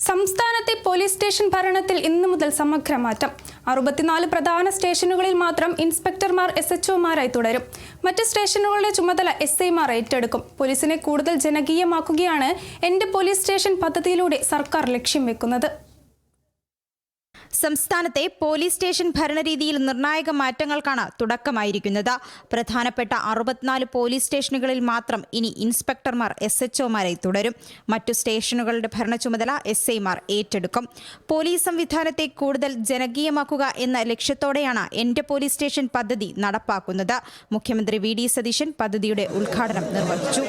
സംസ്ഥാനത്തെ police station ഭരണത്തിൽ ഇന്നു മുതൽ സമഗ്ര മാറ്റം. 64 പ്രധാന സ്റ്റേഷനുകളിൽ മാത്രം ഇൻസ്പെക്ടർമാർ SHOമാരായി തുടരും. മറ്റ് സ്റ്റേഷനുകളുടെ ചുമതല SIമാർ ഏറ്റെടുക്കും. പോലീസിനെ കൂടുതൽ ജനകീയമാക്കുകയാണ് എന്റെ പോലീസ് സ്റ്റേഷൻ പദ്ധതിയിലൂടെ സർക്കാർ ലക്ഷ്യം വെക്കുന്നത്. സംസ്ഥാനത്തെ പോലീസ് സ്റ്റേഷൻ ഭരണരീതിയിൽ നിർണായക മാറ്റങ്ങൾക്കാണ് തുടക്കമായിരിക്കുന്നത്. പ്രധാനപ്പെട്ട 64 പോലീസ് സ്റ്റേഷനുകളിൽ മാത്രം ഇനി ഇൻസ്പെക്ടർമാർ SHOമാരായി തുടരും. മറ്റു സ്റ്റേഷനുകളുടെ ഭരണ ചുമതല SIമാർ ഏറ്റെടുക്കും. പോലീസ് സംവിധാനത്തെ കൂടുതൽ ജനകീയമാക്കുക എന്ന ലക്ഷ്യത്തോടെയാണ് എന്റെ പോലീസ് സ്റ്റേഷൻ പദ്ധതി നടപ്പാക്കുന്നത്. മുഖ്യമന്ത്രി VD സതീശൻ പദ്ധതിയുടെ ഉദ്ഘാടനം നിർവഹിച്ചു.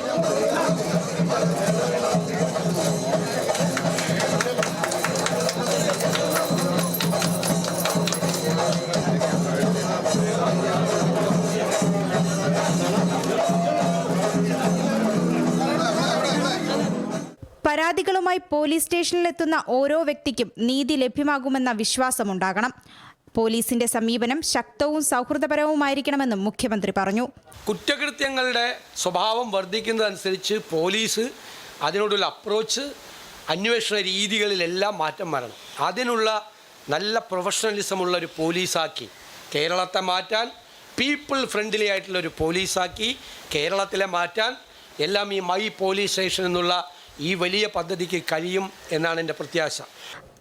പരാതികളുമായി പോലീസ് സ്റ്റേഷനിലെത്തുന്ന ഓരോ വ്യക്തിക്കും നീതി ലഭ്യമാകുമെന്ന വിശ്വാസമുണ്ടാകണം. പോലീസിന്റെ സമീപനം ശക്തവും സൗഹൃദപരവുമായിരിക്കണമെന്നും മുഖ്യമന്ത്രി പറഞ്ഞു. കുറ്റകൃത്യങ്ങളുടെ സ്വഭാവം വർദ്ധിക്കുന്നതനുസരിച്ച് പോലീസ് അതിനോടുള്ള അപ്രോച്ച്, അന്വേഷണ രീതികളിലെല്ലാം മാറ്റം വരണം. അതിനുള്ള നല്ല പ്രൊഫഷണലിസമുള്ള ഒരു പോലീസാക്കി കേരളത്തെ മാറ്റാൻ, പീപ്പിൾ ഫ്രണ്ട്ലി ആയിട്ടുള്ളൊരു പോലീസാക്കി കേരളത്തിലെ മാറ്റാൻ എല്ലാം ഈ മൈ പോലീസ് സ്റ്റേഷൻ എന്നുള്ള ഈ വലിയ പദ്ധതിക്ക് കഴിയും എന്നാണ് എൻ്റെ പ്രത്യാശ.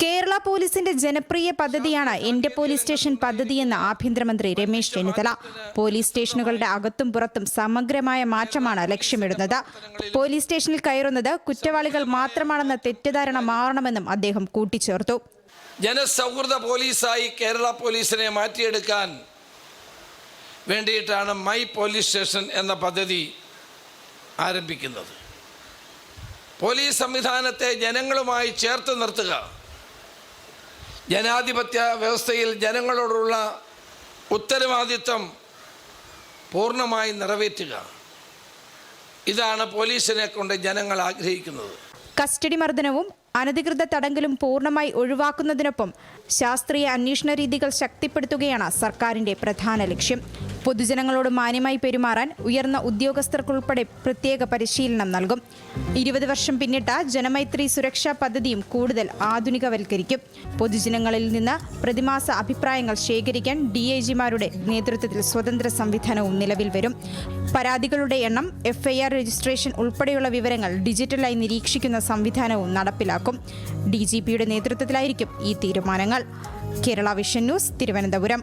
കേരള പോലീസിന്റെ ജനപ്രിയ പദ്ധതിയാണ് എന്റെ പോലീസ് സ്റ്റേഷൻ പദ്ധതിയെന്ന് ആഭ്യന്തരമന്ത്രി രമേശ് ചെന്നിത്തല. പോലീസ് സ്റ്റേഷനുകളുടെ അകത്തും പുറത്തും സമഗ്രമായ മാറ്റമാണ് ലക്ഷ്യമിടുന്നത്. പോലീസ് സ്റ്റേഷനിൽ കയറുന്നത് കുറ്റവാളികൾ മാത്രമാണെന്ന തെറ്റിദ്ധാരണ മാറണമെന്നും അദ്ദേഹം കൂട്ടിച്ചേർത്തു. ജനസൗഹൃദ പോലീസായി കേരള പോലീസിനെ മാറ്റിയെടുക്കാൻ വേണ്ടിയിട്ടാണ് മൈ പോലീസ് സ്റ്റേഷൻ എന്ന പദ്ധതി ആരംഭിക്കുന്നത്. പോലീസ് സംവിധാനത്തെ ജനങ്ങളുമായി ചേർത്ത് നിർത്തുക, ജനാധിപത്യ വ്യവസ്ഥയിൽ ജനങ്ങളോടുള്ള ഉത്തരവാദിത്വം പൂർണ്ണമായി നിറവേറ്റുക, ഇതാണ് പോലീസിനെ കൊണ്ട് ജനങ്ങൾ ആഗ്രഹിക്കുന്നത്. കസ്റ്റഡി മർദ്ദനവും അനധികൃത തടങ്കലും പൂർണ്ണമായി ഒഴിവാക്കുന്നതിനൊപ്പം ശാസ്ത്രീയ അന്വേഷണ രീതികൾ ശക്തിപ്പെടുത്തുകയാണ് സർക്കാരിന്റെ പ്രധാന ലക്ഷ്യം. പൊതുജനങ്ങളോട് മാന്യമായി പെരുമാറാൻ ഉയർന്ന ഉദ്യോഗസ്ഥർക്കുൾപ്പെടെ പ്രത്യേക പരിശീലനം നൽകും. 20 വർഷം പിന്നിട്ട ജനമൈത്രി സുരക്ഷാ പദ്ധതിയും കൂടുതൽ ആധുനികവൽക്കരിക്കും. പൊതുജനങ്ങളിൽ നിന്ന് പ്രതിമാസ അഭിപ്രായങ്ങൾ ശേഖരിക്കാൻ DIGമാരുടെ നേതൃത്വത്തിൽ സ്വതന്ത്ര സംവിധാനവും നിലവിൽ വരും. പരാതികളുടെ എണ്ണം, FIR രജിസ്ട്രേഷൻ ഉൾപ്പെടെയുള്ള വിവരങ്ങൾ ഡിജിറ്റലായി നിരീക്ഷിക്കുന്ന സംവിധാനവും നടപ്പിലാക്കും. DGPയുടെ നേതൃത്വത്തിലായിരിക്കും ഈ തീരുമാനങ്ങൾ. Kerala vision news, Thiruvananthapuram.